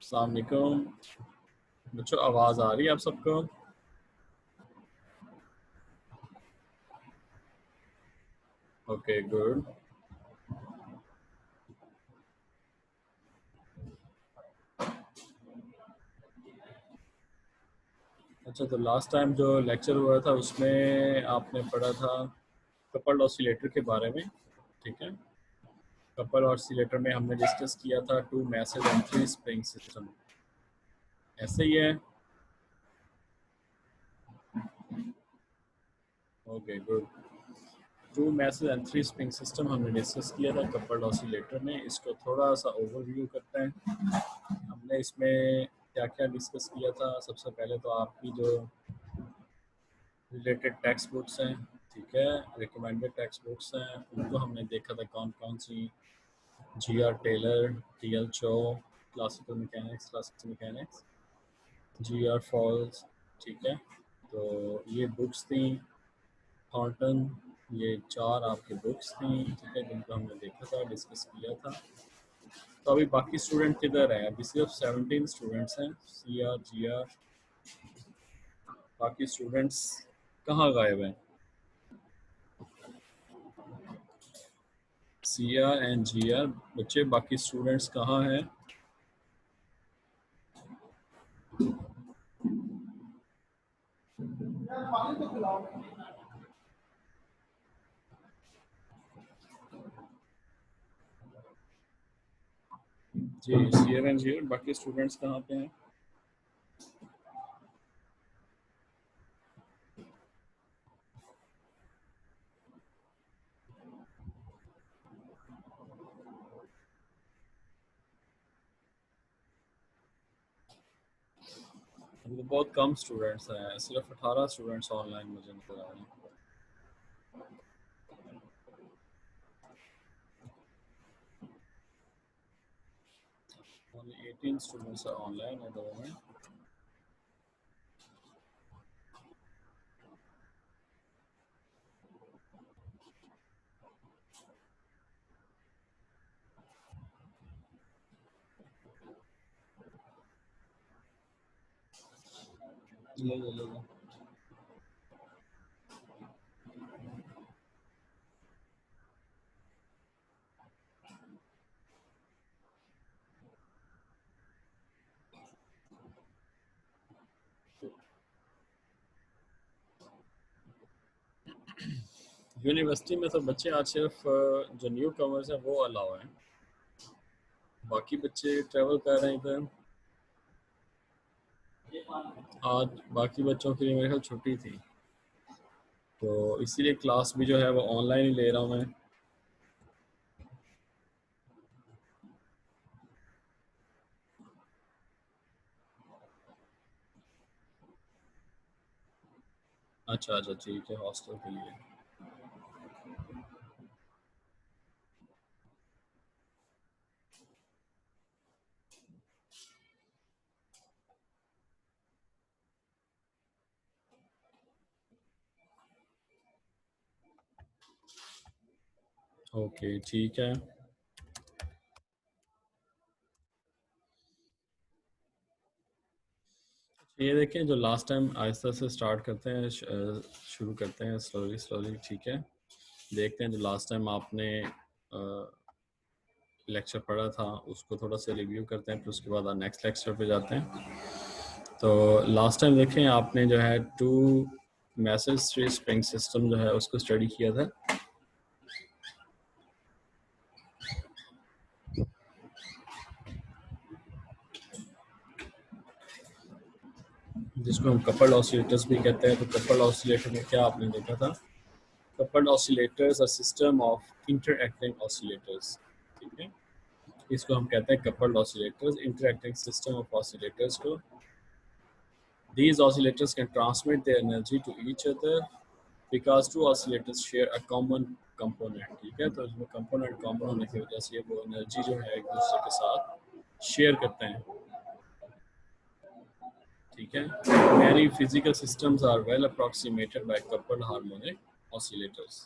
अस्सलाम वालेकुम बच्चों, आवाज़ आ रही है आप सबको? Okay, good. अच्छा, तो लास्ट टाइम जो लेक्चर हुआ था उसमें आपने पढ़ा था कपल्ड ऑसिलेटर के बारे में, ठीक है। कपल ऑसिलेटर में हमने डिस्कस किया था two masses and three spring system, ऐसे ही है। Okay, good. Two masses and three spring system हमने डिस्कस किया था कपल्ड ऑसिलेटर में। इसको थोड़ा सा ओवरव्यू करते हैं। हमने इसमें क्या क्या डिस्कस किया था। सबसे पहले तो आपकी जो रिलेटेड टेक्स्ट बुक्स हैं, ठीक है, रिकमेंडेड टेक्स्ट बुक्स हैं, उनको हमने देखा था कौन कौन सी। जी.आर. टेलर, टी.एल. चो, क्लासिकल मैकेनिक्स, जी.आर. फॉल्स, ठीक है। तो ये बुक्स थी। थॉर्नटन, ये चार आपकी बुक्स थी, ठीक है, जिनको हमने देखा था, डिस्कस किया था। तो अभी बाकी स्टूडेंट किधर हैं? अभी सिर्फ 17 स्टूडेंट्स हैं। सी.आर., जी.आर., बाकी स्टूडेंट्स कहाँ गायब हैं? सी.आर. And G.R.. बच्चे, बाकी स्टूडेंट्स कहाँ हैं? जी, सी.आर. And G.R.. बाकी स्टूडेंट्स कहाँ पे हैं? अभी तो बहुत कम स्टूडेंट्स हैं, सिर्फ 18 स्टूडेंट्स ऑनलाइन मुझे नजर आ रहे हैं। Only 18 students are online at the moment. ले। यूनिवर्सिटी में तो बच्चे आज सिर्फ जो न्यू कमर्स हैं वो अलाउ हैं, बाकी बच्चे ट्रैवल कर रहे हैं इधर। आज बाकी बच्चों के लिए मेरे ख्याल छुट्टी थी, तो इसीलिए क्लास भी जो है वो ऑनलाइन ही ले रहा हूँ मैं। अच्छा अच्छा, ठीक है, हॉस्टल के लिए। ओके, ठीक है। ये देखें, जो लास्ट टाइम आहिस्ता से स्टार्ट करते हैं, शुरू करते हैं स्लोली स्लोली, ठीक है। देखते हैं जो लास्ट टाइम आपने लेक्चर पढ़ा था उसको थोड़ा सा रिव्यू करते हैं, फिर उसके बाद नेक्स्ट लेक्चर पे जाते हैं। तो लास्ट टाइम देखें आपने जो है two masses three spring system जो है उसको स्टडी किया था। जिसको हम कपल्ड ऑसिलेटर्स भी कहते हैं। तो कपल्ड ऑसिलेटर में क्या आपने देखा था? Coupled oscillators are system of interacting oscillators, ठीक है। इसको हम कहते हैं coupled oscillators, interacting system of oscillators को। These oscillators can transmit their energy to each other because two oscillators share a common component, ठीक है। तो इसमें कंपोनेंट कॉमन होने की वजह से वो एनर्जी जो है एक दूसरे के साथ शेयर करते हैं, ठीक है। Many physical systems are well approximated by coupled harmonic oscillators.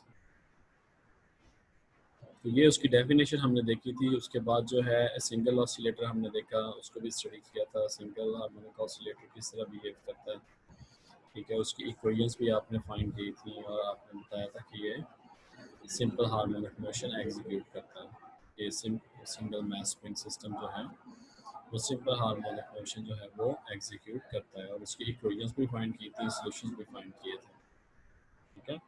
तो ये उसकी डेफिनेशन हमने देखी थी। उसके बाद जो है सिंगल ऑसिलेटर हमने देखा, उसको भी स्टडी किया था, सिंगल हार्मोनिक ऑसिलेटर किस तरह बिहेव करता है, ठीक है। उसकी इक्वेशंस भी आपने फाइंड की थी और आपने बताया था कि ये सिंपल हार्मोनिक मोशन एग्जीक्यूट करता है। ये सिंगल मैस स्प्रिंग सिस्टम जो है वो सिंपल हार्मोनिक मोशन जो है वो एग्जीक्यूट करता है, और उसकी इक्वेशंस भी फाइंड की थी, सॉल्यूशंस भी फाइंड किए थे, ठीक है।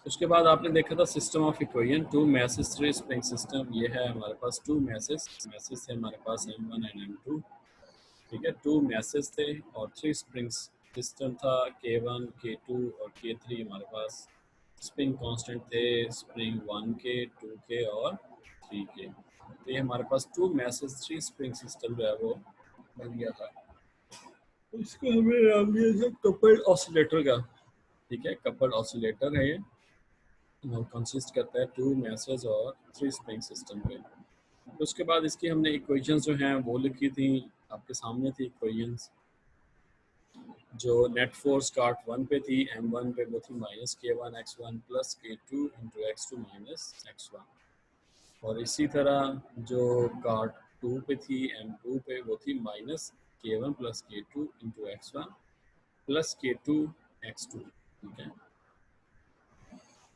उसके बाद आपने देखा था system of equation, two masses three spring system. ये है हमारे पास टू मैसेज थे हमारे पास M1 एंड M2, ठीक है। टू मैसेज थे और थ्री स्प्रिंग्स सिस्टम था, K1 K2 और K3 हमारे पास स्प्रिंग कांस्टेंट थे, स्प्रिंग 1K 2K और 3K। तो ये हमारे पास two masses three spring system जो है वो बन गया था। इसको हमने नाम दिया था कपल्ड ऑसिलेटर का, ठीक है। कपल्ड ऑसिलेटर है ये, कंसिस्ट करता है टू मैसेज और थ्री स्प्रिंग सिस्टम पे। उसके बाद इसकी हमने इक्वेशंस जो हैं वो लिखी थी, आपके सामने थी इक्वेशंस। जो नेट फोर्स कार्ट 1 पे थी, M1 पे, वो थी -K1 x1 plus K2 into x2 minus x1। और इसी तरह जो कार्ट 2 पे थी, M2 पे, वो थी -K1 plus K2 into x1 plus K2 x2, ठीक है।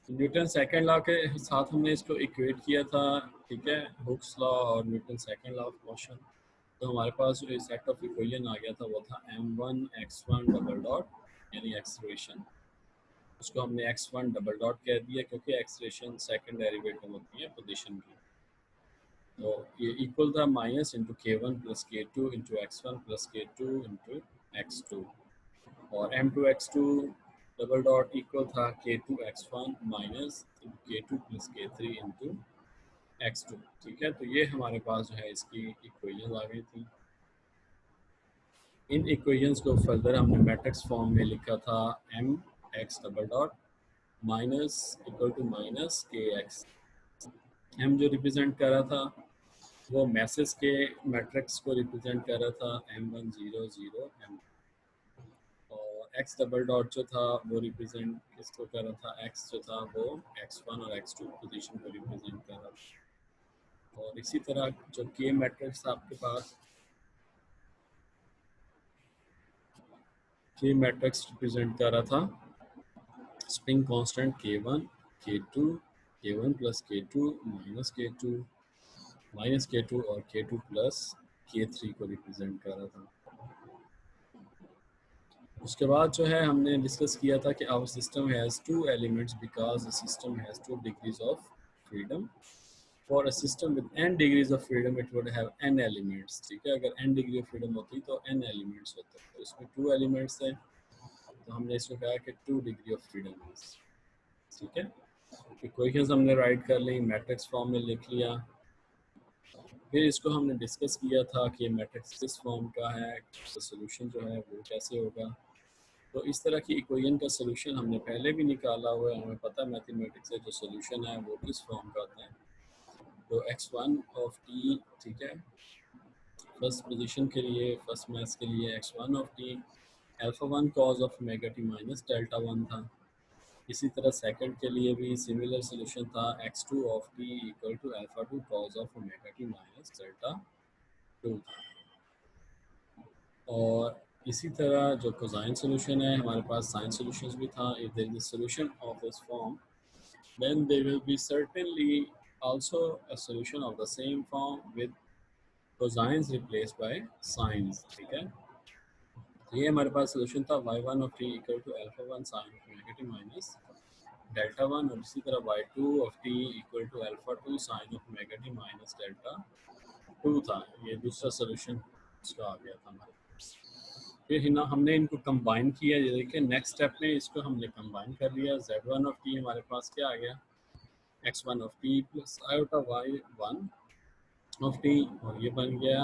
न्यूटन सेकंड लॉ के साथ हमने इसको इक्वेट किया था, ठीक है, हुक्स लॉ और Newton second law of motion. तो हमारे पास जो सेट ऑफ इक्वेशन आ गया था वो था M1 x1 डबल डॉट, यानी एक्सलेशन। उसको हमने x1 डबल डॉट कह दिया क्योंकि एक्सलेशन सेकंड डेरिवेटिव होती है पोजीशन की। तो ये इक्वल था minus into K1 plus K2 into x1 plus K2 into x2, और M2 x2 double dot equal था K2 x1 minus K2 plus K3 into x2, ठीक है। तो ये हमारे पास जो है इसकी इक्वेशन आ गई थी। इन इक्वेशंस को फर्दर हमने मैट्रिक्स फॉर्म में लिखा था m x double dot minus equal to minus k x. m जो रिप्रेजेंट कर रहा था वो मैसेज के मैट्रिक्स को रिप्रेजेंट कर रहा था, M1 0 0 M, और x डबल डॉट जो था वो रिप्रेजेंट किसको कर रहा था, x जो था वो x1 और x2 पोजीशन को रिप्रेजेंट कर रहा था। और इसी तरह जो k मैट्रिक्स था आपके पास, k मैट्रिक्स रिप्रेजेंट कर रहा था spring constant K1 K2 K1 plus K2 minus K2 और K2 प्लस K3 को रिप्रेजेंट कर रहा था। उसके बाद जो है हमने डिस्कस किया था कि our system has two elements because the system has two degrees of freedom. For a system with n degrees of freedom it would have n elements, ठीक है। अगर n डिग्री ऑफ फ्रीडम होती तो n elements होते, तो इसमें 2 elements थे, तो हमने इसमें कहा कि 2 डिग्री ऑफ फ्रीडम है, ठीक है। इक्वेशंस हमने राइट कर ली, मैट्रिक्स फॉर्म में लिख लिया। फिर इसको हमने डिस्कस किया था कि मैट्रिक्स किस फॉर्म का है, तो सोल्यूशन जो है वो कैसे होगा। तो इस तरह की इक्वेशन का सोल्यूशन हमने पहले भी निकाला हुआ है, हमें पता है मैथमेटिक्स से जो सोल्यूशन है वो किस फॉर्म का होता है। तो x1 ऑफ t, ठीक है, फर्स्ट पोजीशन के लिए, फर्स्ट मैथ्स के लिए x1 of t alpha 1 cos of omega t minus delta 1 था। इसी तरह सेकंड के लिए भी सिमिलर सोल्यूशन था, x2 of t equal to alpha 2 cos of omega t minus delta 2 था। और इसी तरह जो कोसाइन सोल्यूशन है, हमारे पास साइन सोल्यूशन भी था। If there is a solution of this form then there will be certainly also a solution of the same form with cosines replaced by sines, ठीक है। तो ये हमारे पास सोल्यूशन था y1 of t equal to alpha 1 sine of negative minus delta 1, और इसी तरह y2 of t equal to alpha 2 sine of negative minus delta 2 था। ये दूसरा सोल्यूशन इसका आ गया था हमारे। फिर ना हमने इनको कंबाइन किया, ये देखिए नेक्स्ट स्टेप में इसको हमने कंबाइन कर लिया। z1 ऑफ t हमारे पास क्या आ गया, x1 of t plus iota y1 of t, और ये बन गया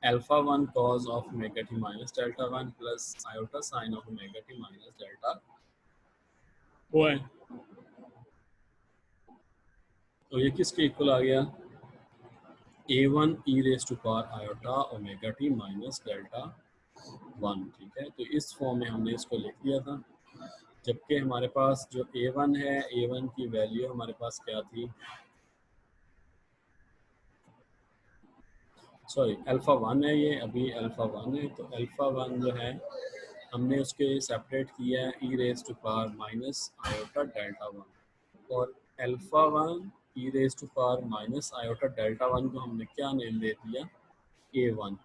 alpha 1 cos of omega t minus delta 1 plus iota sine of omega t minus delta 1। तो ये किसके इक्वल आ गया, a1 e raise to power iota omega t minus delta 1, ठीक है। तो इस फॉर्म में हमने इसको लिख दिया था। जबकि हमारे पास जो A1 है, A1 की वैल्यू हमारे पास क्या थी, सॉरी अल्फ़ा 1 है, ये अभी अल्फ़ा 1 है। तो अल्फ़ा 1 जो है हमने उसके सेपरेट किया है e raise to power minus iota delta 1, और alpha 1 e raise to power minus iota delta 1 को हमने क्या नेम दे दिया, A1।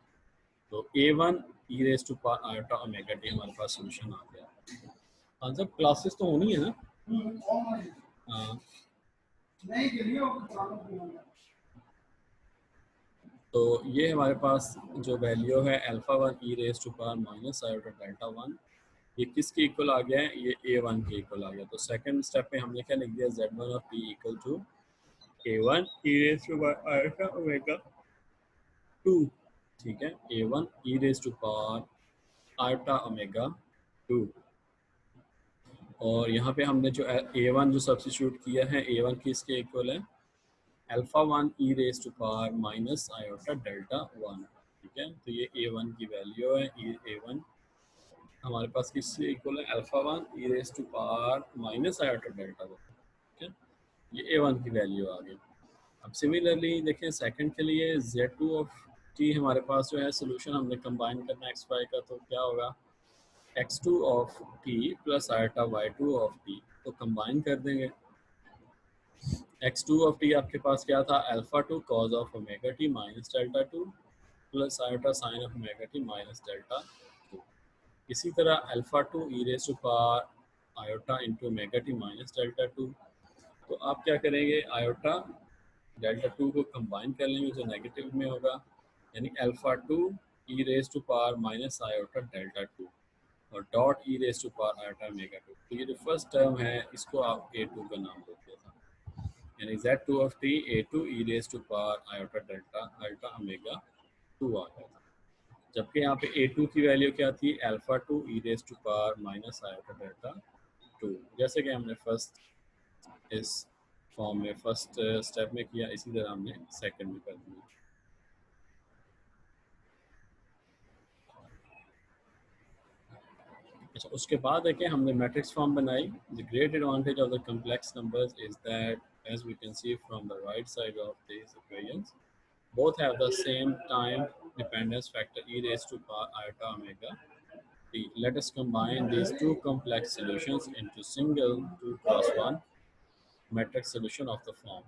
तो A1 e raise to power iota omega t हमारे पास सोल्यूशन आ गया। हाँ जब क्लासेस तो होनी है ना। हाँ तो ये हमारे पास जो वैल्यू है alpha 1 e raise to power minus iota delta 1, ये किसके इक्वल आ गया है, ये A1 के इक्वल आ गया। तो सेकंड स्टेप में हमने क्या लिख दिया, Z1 of T equal to A1 e raise to power iota omega 2, ठीक है, A1 e raise to power iota omega 2। और यहाँ पे हमने जो A1 जो सब्स्टिट्यूट किया है, A1 किसके इक्वल है, alpha 1 e raise to power minus iota delta 1, ठीक है। तो ये A1 की वैल्यू है, A1 हमारे पास किससे इक्वल है, alpha 1 e raise to power minus iota delta 1, ठीक है। ये A1 की वैल्यू आ गई। अब सिमिलरली देखें सेकंड के लिए Z2 ऑफ T हमारे पास जो है सोल्यूशन हमने कंबाइन करना है XY का, तो क्या होगा, X2 of T plus iota Y2 of T, तो कंबाइन कर देंगे। X2 ऑफ T आपके पास क्या था, alpha 2 cos of omega T minus delta 2 plus iota sine of omega T minus delta 2। इसी तरह alpha 2 e raise to power iota into omega T minus delta 2, तो आप क्या करेंगे, आयोटा डेल्टा 2 को कंबाइन कर लेंगे जो नेगेटिव में होगा, यानी alpha 2 e raise to power minus iota delta 2 और dot e raise to power iota omega 2। तो ये जो फर्स्ट टर्म है इसको आप A2 का नाम देते हैं, यानी Z2 of T A2 e raise to power iota delta अल्टा ओमेगा 2 आ गया था। जबकि यहाँ पे A2 की वैल्यू क्या थी, alpha 2 e raise to power minus iota delta 2, जैसे कि हमने फर्स्ट इस फॉर्म में फर्स्ट स्टेप में किया, इसी तरह हमने सेकंड में कर दिया। अच्छा, उसके बाद देखिए हमने मैट्रिक्स फॉर्म बनाई। The great advantage of the complex numbers is that as we can see from the right side of this equations both have the same time dependence factor e raised to power iota omega t. Let us combine these two complex solutions into single 2 cross 1 matrix solution of the form.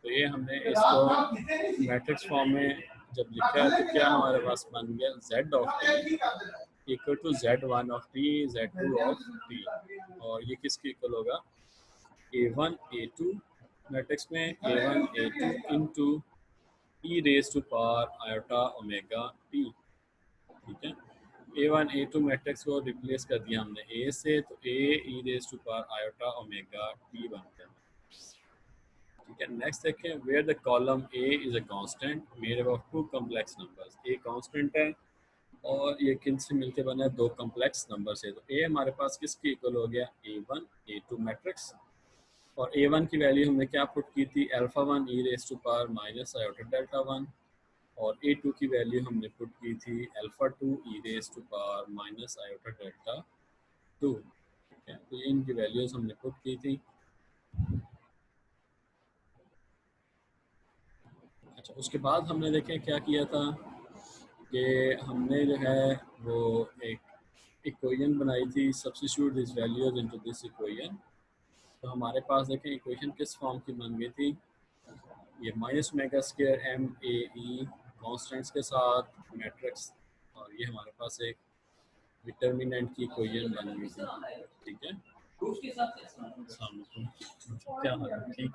तो ये हमने इसको matrix form में जब लिखा है तो क्या हमारे पास बन गया, z of t equal to Z1 of t Z2 of t, और ये किसके इक्वल होगा, A1 A2 मैट्रिक्स में A1 A2 into e raise to power iota omega t, ठीक है। A1 A2 मैट्रिक्स को रिप्लेस कर दिया हमने A से, तो A e raise to power iota omega t बन गया, ठीक है। नेक्स्ट देखें, where the column A is a constant made up of two complex numbers. A constant है और ये किन से मिलके बना है, दो कॉम्प्लेक्स नंबर से। तो A हमारे पास किसके इक्वल हो गया, A1 A2 मैट्रिक्स, और A1 की वैल्यू हमने क्या पुट की थी, alpha 1 e raise to power minus iota delta 1, और A2 की वैल्यू हमने पुट की थी alpha 2 e raise to power minus iota delta 2, ठीक है। तो ये इनकी वैल्यूज हमने पुट की थी। अच्छा, उसके बाद हमने देखें क्या किया था कि हमने जो है वो एक इक्वेशन बनाई थी, substitute this values into this equation. तो हमारे पास देखें इक्वेशन किस फॉर्म की बन गई थी, ये minus omega square m a e constants के साथ मैट्रिक्स, और ये हमारे पास एक डिटर्मिनेंट की इक्वेशन बन गई थी, ठीक है। अस्सलाम वालेकुम। क्या हाल है, ठीक।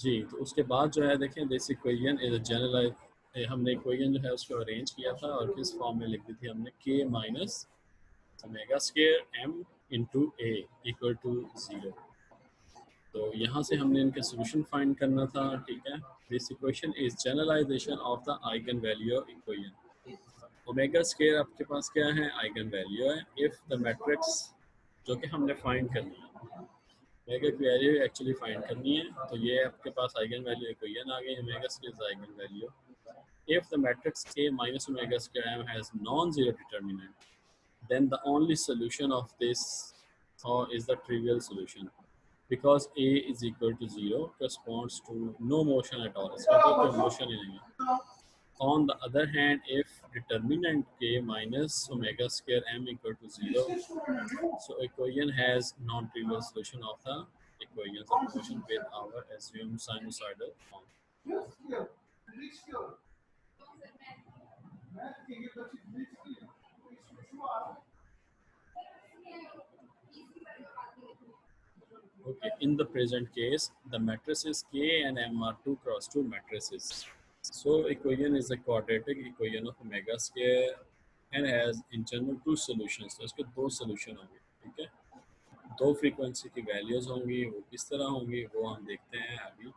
जी, तो उसके बाद जो है देखें this equation is a generalize, हमने इक्वेशन जो है उसको अरेंज किया था और किस फॉर्म में लिख दी थी हमने, k minus omega square m into a equal to 0। तो यहाँ से हमने इनका सोल्यूशन फाइंड करना था, ठीक है। This equation is generalization of the eigen value equation. Omega square आपके पास क्या है, आइगन वैल्यू है। इफ द मैट्रिक्स जो कि हमने फाइंड करनी है, ओमेगा की वैल्यू एक्चुअली फाइंड करनी है, तो ये आपके पास आइगन वैल्यू इक्वेशन आ गई, omega square eigen value. If the matrix K minus omega square m has non-zero determinant, then the only solution of this is the trivial solution, because A is equal to 0 corresponds to no motion at all. इसका तो कोई motion ही नहीं है. On the other hand, if determinant K minus omega square m equal to 0, so equation has non-trivial solution of the equations of motion with our assumed sinusoidal form. Okay, in the present case, the matrices K and M are 2 cross 2 matrices. So equation is a quadratic equation of omega square and has in general 2 solutions. तो इसके 2 solution होंगे, ठीक है? 2 frequency की values होंगी, वो किस तरह होंगी वो हम देखते हैं अभी.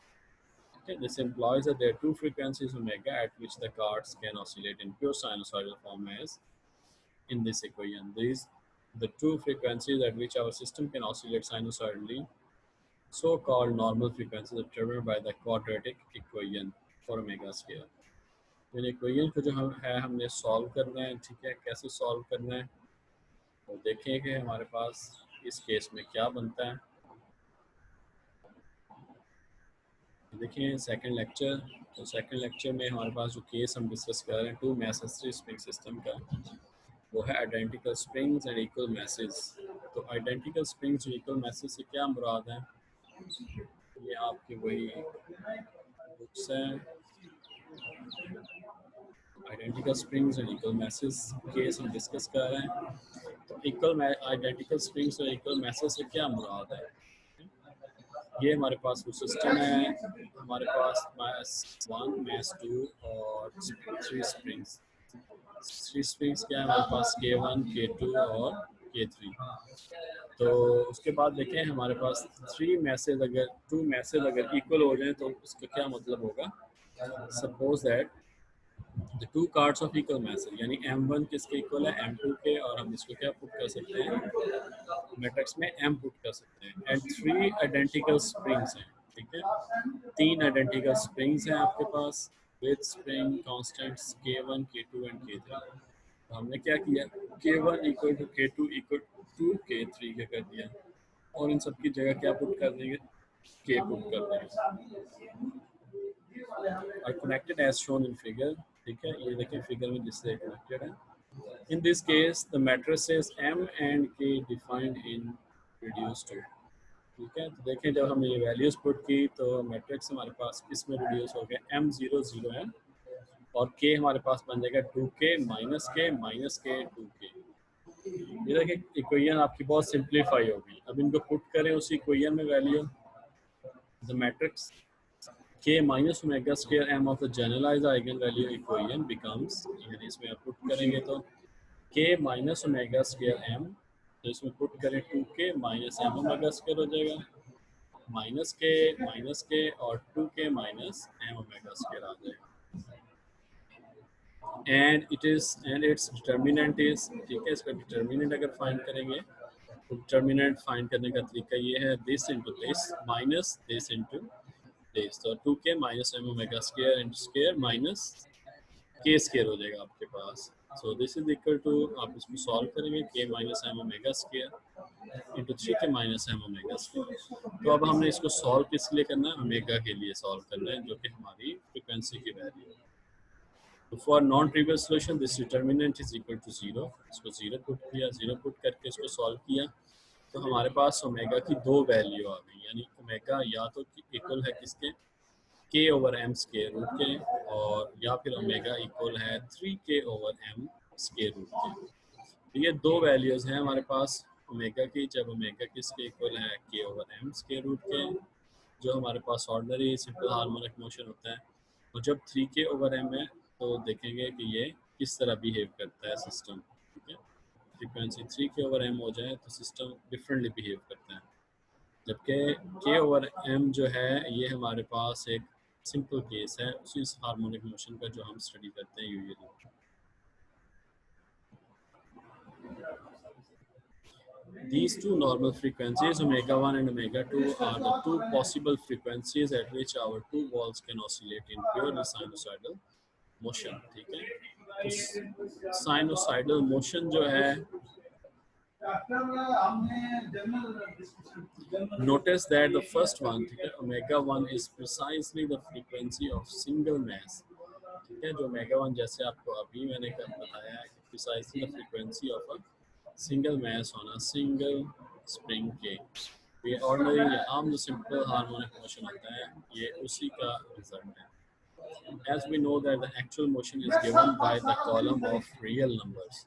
Okay, this implies that there are 2 frequencies omega at which the cards can oscillate in pure sinusoidal form as in this equation. These the 2 frequencies at which our system can oscillate sinusoidally, so-called normal frequencies, are determined by the quadratic equation for omega square. In equation को जो हमने solve करना है, ठीक है, कैसे solve करना है तो देखें कि हमारे पास इस केस में क्या बनता है. देखिए सेकंड लेक्चर, तो सेकंड लेक्चर में हमारे पास जो केस हम डिस्कस कर रहे हैं 2 mass स्प्रिंग सिस्टम का, वो है identical springs and equal message. तो आइडेंटिकल स्प्रिंग्स और इक्वल मैसेज से क्या मुराद है, ये आपकी वही बुक्स हैं. Identical springs and equal message case हम डिस्कस कर रहे हैं. तो इक्वल आइडेंटिकल स्प्रिंग्स और इक्वल मैसेज से क्या मुराद है, ये हमारे पास वो सिस्टम है, हमारे पास मैस 1 मैस 2 और 3 स्प्रिंग्स. 3 स्प्रिंग्स क्या है हमारे पास, K1 K2 और K3. तो उसके बाद देखें हमारे पास 3 मैसेज अगर 2 मैसेज अगर इक्वल हो जाए तो उसका क्या मतलब होगा. Suppose that the 2 cards of equal message, यानी M1 किसके इक्वल है, M2 के, और हम इसको क्या पुट कर सकते हैं मैट्रिक्स में M पुट कर सकते हैं. एंड 3 आइडेंटिकल स्प्रिंग्स हैं, ठीक है, 3 आइडेंटिकल स्प्रिंग्स हैं आपके पास with spring constants K1 K2 and K3. तो हमने क्या किया, K1 equal to K2 equal to K3 के कर दिया, और इन सब की जगह क्या पुट कर देंगे, K पुट कर देंगे. are connected as shown in figure, ठीक है, ये देखिए फिगर में जिससे कनेक्टेड है. In this case, the matrices M and K defined in reduced to, ठीक है. तो देखें जब हमने ये वैल्यूज पुट की तो मैट्रिक्स हमारे पास किसमें रिड्यूस हो गया, M0 0M, और K हमारे पास बन जाएगा 2K माइनस K 2K. ये देखिए इक्वेशन आपकी बहुत सिंप्लीफाई होगी. अब इनको पुट करें उसी इक्वेशन में value, the matrix K minus omega square m of the generalized eigenvalue equation becomes, यानी इसमें आप पुट करेंगे तो K minus omega square m, तो इसमें पुट करें 2K minus m omega square हो जाएगा, माइनस के और 2K minus m omega square आ जाएगा. एंड इट्स डिटर्मिनेंट इज, ठीक है, इसका डिटर्मिनेंट अगर फाइंड करेंगे तो डिटर्मिनेंट फाइंड करने का तरीका ये है, this into this minus this into this. तो 2K minus m omega square into square minus K square हो जाएगा आपके पास. So this is equal to, आप इसको सॉल्व करेंगे K minus m omega square into 3K minus m omega square. तो अब हमने इसको सॉल्व किस लिए करना है, ओमेगा के लिए सॉल्व करना है, जो कि हमारी फ्रिक्वेंसी की वैल्यू है. तो for non trivial solution this determinant is equal to 0. इसको 0 पुट किया, 0 पुट करके इसको सॉल्व किया तो हमारे पास ओमेगा की 2 वैल्यू आ गई, यानी ओमेगा या तो इक्वल है किसके, K over m square root के, और या फिर ओमेगा इक्वल है 3K over m square root के. तो ये 2 वैल्यूज हैं हमारे पास ओमेगा की, जब ओमेगा किसके इक्वल है K over m square root के, जो हमारे पास ऑर्डिनरी सिंपल हार्मोनिक मोशन होता है. और जब 3K ओवर m है तो देखेंगे कि ये किस तरह बिहेव करता है सिस्टम, ठीक है. फ्रीक्वेंसी 3K ओवर m हो जाए तो सिस्टम डिफरेंटली बिहेव करता है, जबकि K ओवर m जो है ये हमारे पास एक सिंपल केस है उसी हार्मोनिक मोशन का जो हम स्टडी करते हैं usually. These two normal frequencies, omega 1 and omega 2, are the 2 possible frequencies at which our 2 walls can oscillate in purely sinusoidal motion, ठीक है। तो साइनोसाइडल मोशन जो है, notice that the first one, ठीक है, omega 1 is precisely the frequency of single mass, ठीक है। जो omega 1 जैसे आपको अभी मैंने बताया है, precisely the frequency of a single mass on a single spring K। ये ऑर्डिनरी आम जो सिंपल हार्मोनिक मोशन होता है, ये उसी का रिजल्ट है। As we know that the actual motion is given by the column of real numbers।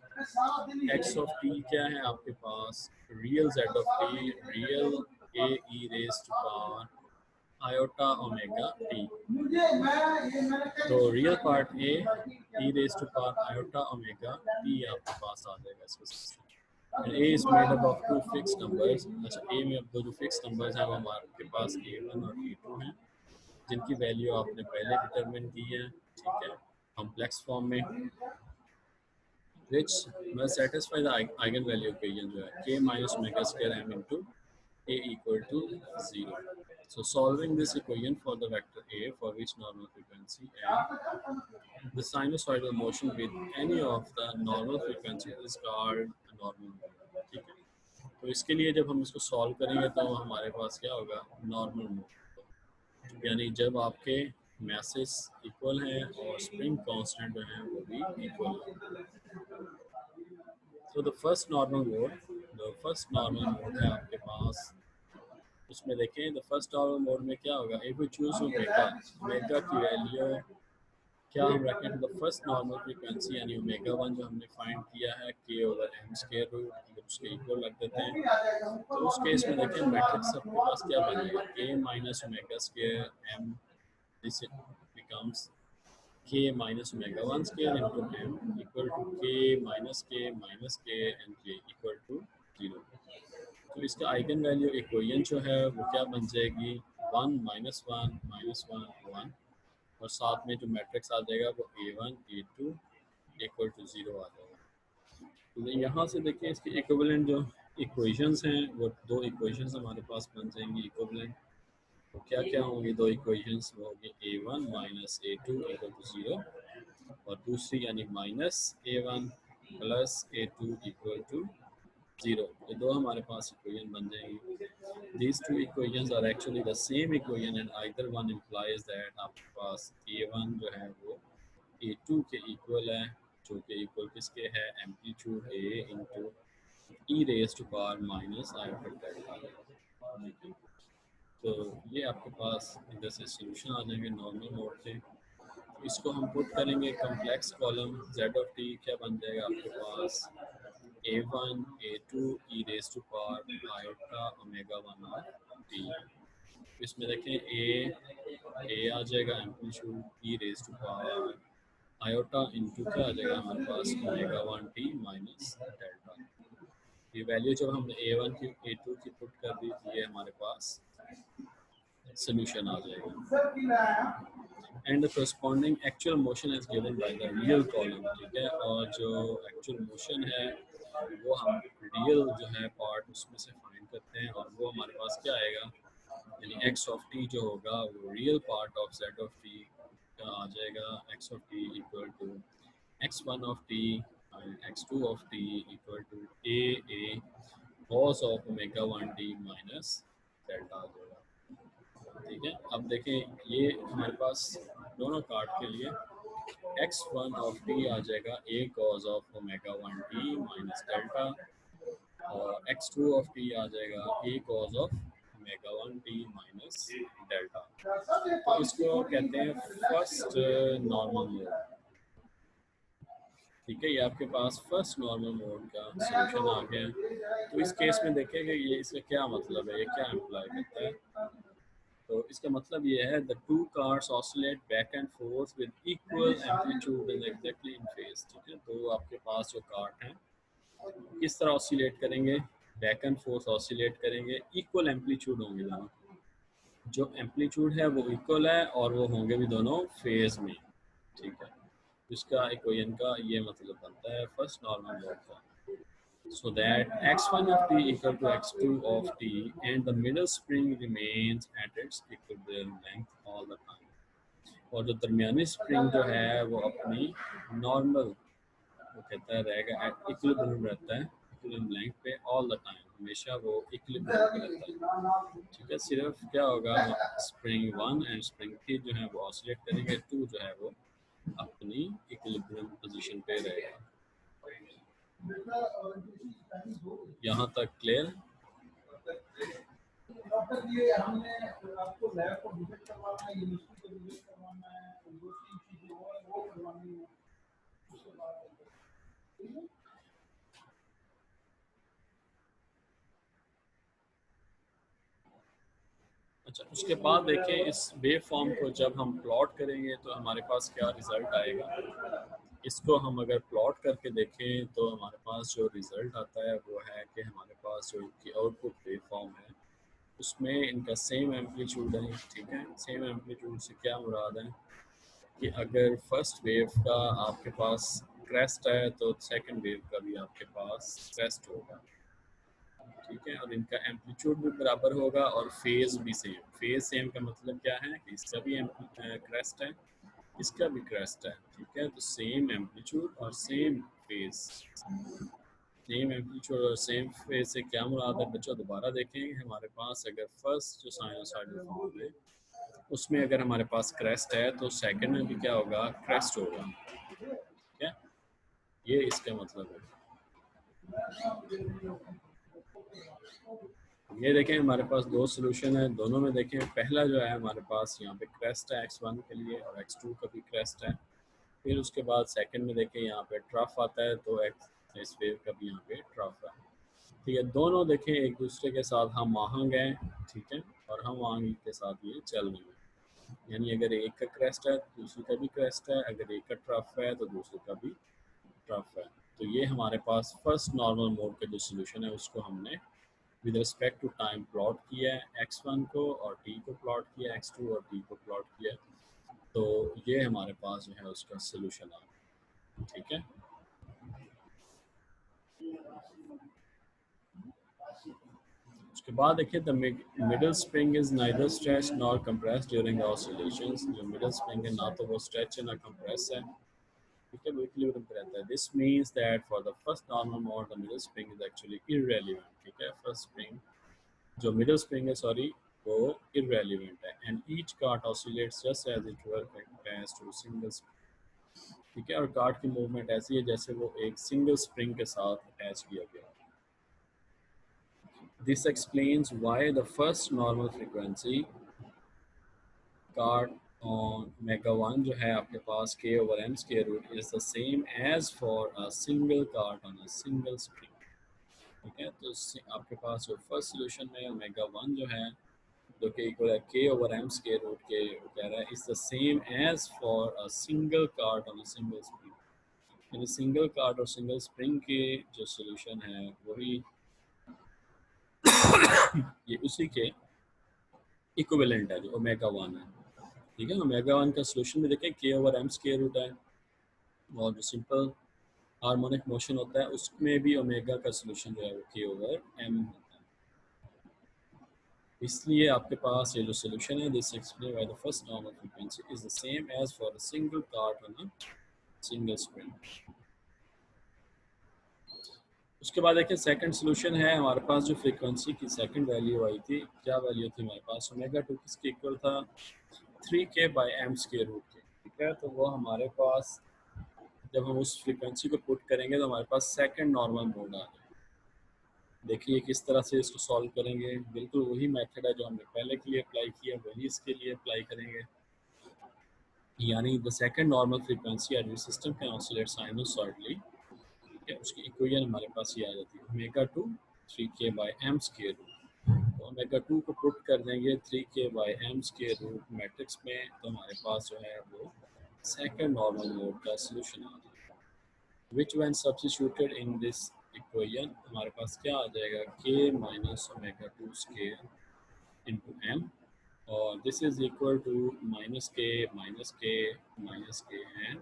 x of t क्या है आपके पास, real z of t, real a e raised to power iota omega t। तो real part a e raised to power iota omega t आपके पास आ जाएगा इसके साथ। and a is made up of two fixed numbers। अच्छा, a में अब दो जो फिक्स नंबर्स हैं वो हमारे पास a1 और a2 हैं, जिनकी वैल्यू आपने पहले डिटरमिन की है, ठीक है, कॉम्प्लेक्स फॉर्म में, which will satisfy the eigenvalue equation जो है k minus omega square m into a equal to 0। So solving this equation for the vector a for which normal frequency and the sinusoidal motion with any of the normal frequency is called a normal mode, ठीक है। तो इसके लिए जब हम इसको solve करेंगे तो हमारे पास क्या होगा, नॉर्मल मोड, यानी जब आपके मैसेज इक्वल हैं और स्प्रिंग कांस्टेंट जो है वो भी इक्वल है। तो द फर्स्ट नॉर्मल मोड है आपके पास, उसमें देखें द फर्स्ट नॉर्मल मोड में क्या होगा, इफ वी चूज ओमेगा की वैल्यू क्या हम रखें to the first normal frequency, यानी ओमेगा 1 जो हमने फाइंड किया है k over m square root, अगर उसके इक्वल रख देते हैं तो उस केस में देखें मैट्रिक्स आपके पास क्या बनेगा, k minus omega square m, this becomes k minus omega 1 square into m equal to k minus k and k equal to 0। तो इसका आइगन वैल्यू इक्वेशन जो है वो क्या बन जाएगी, 1 माइनस 1 माइनस 1 1, और साथ में जो मैट्रिक्स आ जाएगा वो a1 a2 इक्वल टू 0 आ जाएगा। तो यहाँ से देखिए इसके इक्विवेलेंट जो इक्वेशंस हैं वो दो इक्वेशंस हमारे पास बन जाएंगी इक्विवेलेंट। तो क्या क्या होंगी दो इक्वेशंस, वो होगी a1 minus a2 equal to 0, और दूसरी यानी minus a1 plus a2 equal to 0। ये दो हमारे पास इक्वेशन बन जाएंगी। These two equations are actually the same equation and either one implies that आपके पास a1 जो है वो a2 के इक्वल है, जो कि इक्वल किसके है, amplitude a into e raise to power minus iota delta. तो ये आपके पास इधर से सोल्यूशन आ जाएंगे नॉर्मल मोड से। इसको हम पुट करेंगे complex column, z of t क्या बन जाएगा आपके पास, a1 a2 e raise to power iota omega 1 of t। इसमें देखें a आ जाएगा amplitude e raise to power iota into क्या आ जाएगा हमारे पास ओमेगा 1 t माइनस डेल्टा। ये वैल्यू जब हमने a1 की a2 की पुट कर दी तो ये हमारे पास सोल्यूशन आ जाएगा। And the corresponding actual motion is given by the real column, ठीक है। और जो एक्चुअल मोशन है वो हम रियल जो है पार्ट उसमें से फाइंड करते हैं, और वो हमारे पास क्या आएगा, यानी x ऑफ t जो होगा वो real part of z of t का आ जाएगा, x of t equal to x1 of t and x2 of t equal to a cos of omega 1t minus delta आ जाएगा, ठीक है। अब देखें ये हमारे पास दोनों कार्ड के लिए x1 ऑफ t आ जाएगा a cos of omega 1t minus delta, और x2 ऑफ t आ जाएगा a cos of omega 1t minus delta. तो इसको कहते हैं फर्स्ट नॉर्मल मोड, ठीक है। ये आपके पास फर्स्ट नॉर्मल मोड का सॉल्यूशन आ गया। तो इस केस में देखें कि ये इसका क्या मतलब है, ये क्या इम्प्लाई करता है। तो इसका मतलब ये है the two cars oscillate back and fourth with equal amplitude and exactly in phase, ठीक है। तो आपके पास जो कार्ट हैं किस तरह ऑसिलेट करेंगे, बैक एंड फोर्थ ऑसिलेट करेंगे, इक्वल एम्पलीट्यूड होंगे दोनों, जो एम्पलीट्यूड है वो इक्वल है और वो होंगे भी दोनों फेज में, ठीक है। इसका इक्वेशन का ये मतलब बनता है फर्स्ट नॉर्मल मोड का, so that x1 of t equal to x2 of t and the middle spring remains at its equilibrium length all the time। और जो दरमियानी स्प्रिंग जो है वो अपनी नॉर्मल वो कहता है रहेगा एट इक्विलिब्रियम रहता है, इक्विलिब्रियम लेंथ पे ऑल द टाइम, हमेशा वो इक्विलिब्रियम पे रहता है। ठीक है, सिर्फ क्या होगा, स्प्रिंग 1 एंड स्प्रिंग 3 जो है वो ऑसिलेट करेंगे, 2 जो है वो अपनी इक्विलिब्रियम पोजीशन पे रहेगा। यहाँ तक क्लियर? ये हमने आपको लैब को विजिट करवाना है, यूनिवर्सिटी को विजिट करवाना है, दो तीन चीजें वो करवानी है, उसके बाद अच्छा, उसके बाद देखिए इस वेव फॉर्म को जब हम प्लॉट करेंगे तो हमारे पास क्या रिजल्ट आएगा। इसको हम अगर प्लॉट करके देखें तो हमारे पास जो रिजल्ट आता है वो है कि हमारे पास जो इनकी आउटपुट वेव फॉर्म है उसमें इनका सेम एम्पलीट्यूड है। ठीक है, सेम एम्पलीट्यूड से क्या मुराद है कि अगर फर्स्ट वेव का आपके पास क्रेस्ट है तो सेकंड वेव का भी आपके पास क्रेस्ट होगा। ठीक है, और इनका एम्पलीट्यूड भी बराबर होगा और फेज भी सेम। फेज सेम का मतलब क्या है कि इसका भी क्रेस्ट है, इसका भी क्रेस्ट है। ठीक है, तो सेम एम्पलीट्यूड और सेम फेज। सेम एम्पलीट्यूड और सेम फेज से क्या मुराद है बच्चों, दोबारा देखेंगे। हमारे पास अगर फर्स्ट जो साइनोसॉइडल फॉर्म है उसमें अगर हमारे पास क्रेस्ट है तो सेकंड में भी क्या होगा, क्रेस्ट होगा। ठीक है, ये इसका मतलब है। ये देखें हमारे पास दो सोल्यूशन है, दोनों में देखें पहला जो है हमारे पास यहाँ पे क्रेस्ट है x1 के लिए और x2 का भी क्रेस्ट है। फिर उसके बाद सेकंड में देखें यहाँ पे ट्रफ आता है तो इस वेव का भी यहाँ पे ट्रफ है। ठीक है, दोनों देखें एक दूसरे के साथ हम आहंग हैं। ठीक है, और हम आहंगी के साथ ये चल रहे हैं, यानी अगर एक का क्रेस्ट है तो दूसरे का भी क्रेस्ट है, अगर एक का ट्रफ है तो दूसरे का भी ट्रफ है। तो ये हमारे पास फर्स्ट नॉर्मल मोड का जो सोल्यूशन है उसको हमने with respect to time plot किया है, x1 को और t को प्लॉट किया, x2 और t को प्लॉट किया। तो ये हमारे पास जो है उसका सोल्यूशन आ गया। ठीक है, उसके बाद देखिए the middle spring is neither stretch nor compress during oscillations. जो मिडल स्प्रिंग है ना तो वो स्ट्रेच है ना कंप्रेस है। ठीक है, वो इक्विलिब्रियम पे रहता है। This means that for the first normal mode the middle spring is actually irrelevant. ठीक है, फर्स्ट स्प्रिंग जो मिडल स्प्रिंग है सॉरी वो इररेलेवेंट है and each cart oscillates just as it were attached to single spring. ठीक है, और cart की मूवमेंट ऐसी है जैसे वो एक सिंगल स्प्रिंग के साथ अटैच किया गया। This explains why the first normal frequency cart on omega 1 जो है आपके पास k over m square root is the same as for a single cart on a single spring। ठीक है, तो आपके पास जो फर्स्ट सोल्यूशन में ओमेगा 1 जो है जो कि इक्वल है k over m square root के, कह रहा है is the same as for a single cart on a single spring. यानी सिंगल कार्ट और सिंगल स्प्रिंग के जो सोल्यूशन है वही ये उसी के इक्विवेलेंट है जो ओमेगा 1 है। ठीक है, ओमेगा 1 का सोल्यूशन में देखें k over m square root है और जो सिंपल हार्मोनिक मोशन होता है उसमें भी ओमेगा का सोल्यूशन जो है वो k over m होता है। इसलिए आपके पास ये जो सोल्यूशन है this explain why the first normal frequency is the same as for a single cart on a single spring. उसके बाद देखिए सेकंड सोल्यूशन है हमारे पास जो फ्रीक्वेंसी की सेकंड वैल्यू आई थी, क्या वैल्यू थी हमारे पास, ओमेगा 2 किसके इक्वल था, 3k by m square root के। ठीक है, तो वो हमारे पास जब हम उस फ्रीक्वेंसी को पुट करेंगे तो हमारे पास सेकंड नॉर्मल मोड आ जाएगा। देखिए किस तरह से इसको सॉल्व करेंगे, बिल्कुल वही मेथड है जो हमने पहले के लिए अप्लाई किया वही इसके लिए अप्लाई करेंगे। यानी the second normal frequency at which system can oscillate sinusoidally. ठीक है, उसकी इक्वेशन हमारे पास ये आ जाती है omega 2 3k by m square root. तो ओमेगा 2 को पुट कर देंगे 3k by m square root matrix में तो हमारे पास जो है वो सेकंड नॉर्मल मोड का सॉल्यूशन आ जाएगा। Which when substituted in this equation हमारे पास क्या आ जाएगा, k minus omega 2 square into m और this is equal to minus k minus k minus k and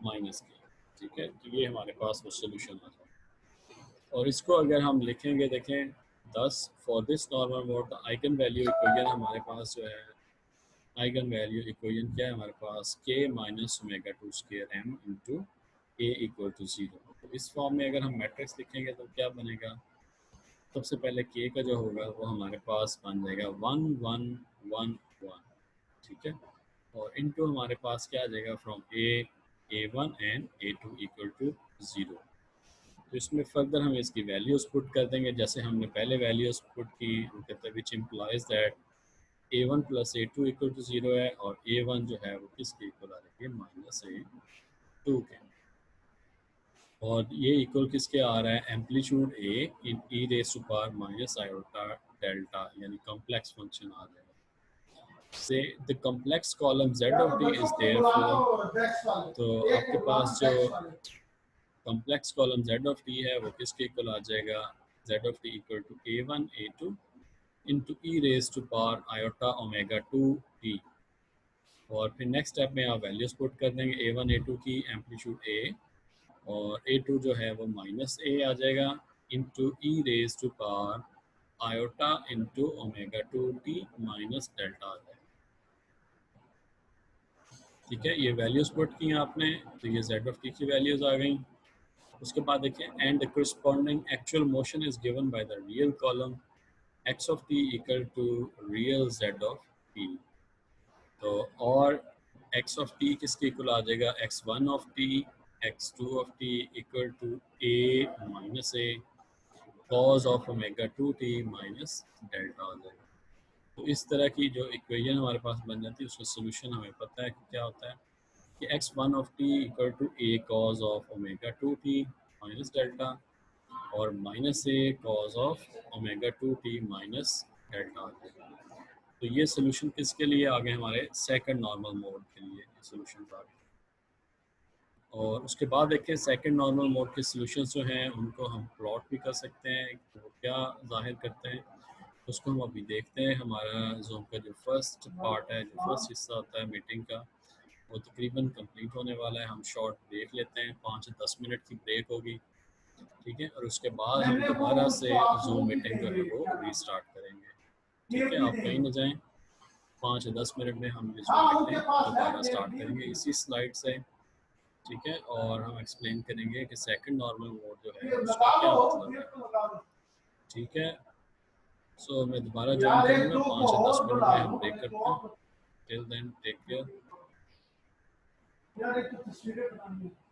minus के। ठीक है, तो ये हमारे पास वो सोल्यूशन आ जाएगा। और इसको अगर हम लिखेंगे देखें 10 फॉर दिस नॉर्मल मोड का आइगन वैल्यू इक्वेशन हमारे पास जो है आइगन वैल्यू इक्वेशन क्या है हमारे पास, k minus omega two square m into a equal to 0। तो इस फॉर्म में अगर हम मैट्रिक्स लिखेंगे तो क्या बनेगा, सबसे पहले k का जो होगा वो हमारे पास बन जाएगा 1 1 1 1, ठीक है। और इनटू हमारे पास क्या आ जाएगा, from a1 and a2 equal to 0। तो इसमें फर्दर हम इसकी वैल्यूज पुट कर देंगे जैसे हमने पहले वैल्यूज पुट की, वो कहते हैं which implies that a1 plus a2 equal to 0 है, और a1 जो है वो किसके इक्वल आ रही है, माइनस a2 के। और ये इक्वल किसके आ रहा है, amplitude a in e raise to power minus iota delta, यानी कॉम्प्लेक्स फंक्शन आ जाएगा। Say the complex column z of t is therefore, तो आपके पास जो complex column z of t है वो किसके इक्वल आ जाएगा, z of t equal to a1 a2 into e raise to power iota omega 2t। और फिर नेक्स्ट स्टेप में आप वैल्यूज पुट कर देंगे a1 a2 की, एम्पलीट्यूड a और a2 जो है वो माइनस a आ जाएगा into e raise to power iota into omega 2t minus delta आ जाएगा, ठीक है। ये वैल्यूज पुट की हैं आपने, तो ये z ऑफ t की वैल्यूज आ गई। उसके बाद देखिए, and the corresponding actual motion is given by the real column x of t equal to real z of t। तो और x ऑफ t किसके इक्वल आ जाएगा, x1 of t x2 of t equal to a minus a cos of omega 2t minus delta आ जाएगा। तो इस तरह की जो इक्वेशन हमारे पास बन जाती है उसका सोल्यूशन हमें पता है कि क्या होता है कि x1 of t equal to a cos of omega 2t minus delta और minus a cos of omega 2t minus delta आ जाएगा। तो ये सोल्यूशन किसके लिए आ गए, हमारे सेकंड नॉर्मल मोड के लिए सोल्यूशन आ गए। और उसके बाद देखिए सेकंड नॉर्मल मोड के सोल्यूशंस जो हैं उनको हम प्लॉट भी कर सकते हैं, वो क्या जाहिर करते हैं उसको हम अभी देखते हैं। हमारा जूम का जो फर्स्ट पार्ट है, जो फर्स्ट हिस्सा होता है मीटिंग का, वो तकरीबन कंप्लीट होने वाला है। हम शॉर्ट ब्रेक लेते हैं, 5 से 10 मिनट की ब्रेक होगी, ठीक है। और उसके बाद हम दोबारा से जूम मीटिंग जो है वो रीस्टार्ट करेंगे, ठीक है। आप कहीं ना जाएं, 5 या 10 मिनट में हम ये जूम मीटिंग दोबारा स्टार्ट करेंगे इसी स्लाइड से, ठीक है। और हम एक्सप्लेन करेंगे कि सेकंड नॉर्मल मोड जो है उसका क्या मतलब है, ठीक है। सो मैं दोबारा ज्वाइन करूँगा, 5 या 10 मिनट में हम ब्रेक करते हैं। Till then take care. यार एक तो तस्वीरें बनानी है।